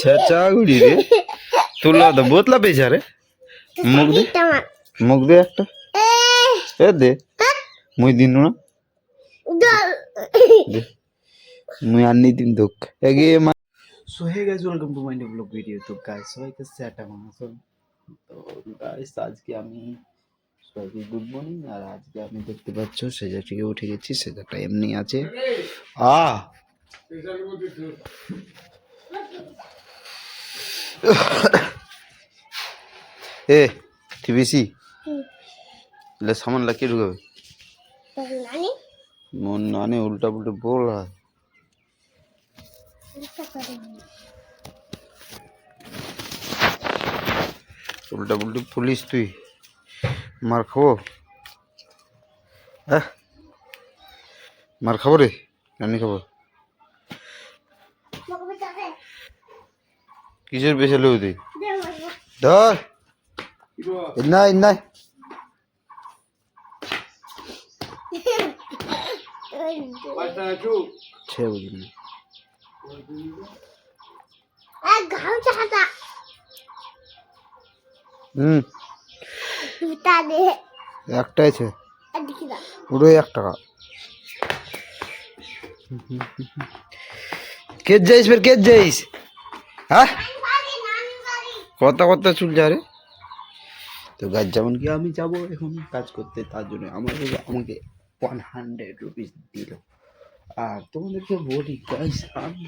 ছেঁচা গুড়ি রে তুলা তো বোতলা পেয়েছে রে মুখ দে একটা এ দে মুই দিন না দে মুই আনি দিন দুঃখ এগে so hey guys welcome to my new blog video. তো গাইস সবাইকে সেটা মানাসো। তো গাইস আজকে আমি সবাইকে গুড মর্নিং। আর আজকে আমি দেখতে পাচ্ছ সেজা থেকে উঠে গেছি, সেজাটা এমনি আছে। এ টিভিসি ले सामान लकी ढुकाবে মন নানি উল্টা পুল্টা বল रहा উল্টা পুল্টি পুলিশ তুই মার খাবো হ্যাঁ মার খাবো রে নানি খাবো কিসের পেছালে তুই ধর ইন্নাই ইন্নাই ছে বুঝলি একটাই আছে পুরো 1 টাকা কে যাইস ফের কে যাইস হ্যাঁ কত চুল যা রে। তো গাছ যেমন কি আমি যাবো এখন কাজ করতে, তার জন্য আমাকে 100 রুপিস দিল। আর তোমাদেরকে বলি গাইস আমি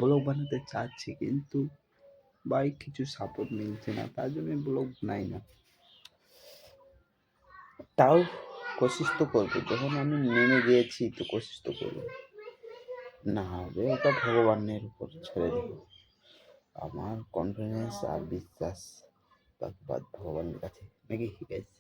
ব্লগ বানাতে চাচ্ছি কিন্তু ভাই কিছু সাপোর্ট মিলছে না, তার জন্য ব্লগ বানাই না। তাও কোশিশ তো করবো, যখন আমি নেমে গিয়েছি তো কোশিশ তো করবো। না হবে ওটা ভগবানের উপর ছেড়ে দেবো। আমার কনফিডেন্স আর বিশ্বাস ভগবানের কাছে নাকি গাইস।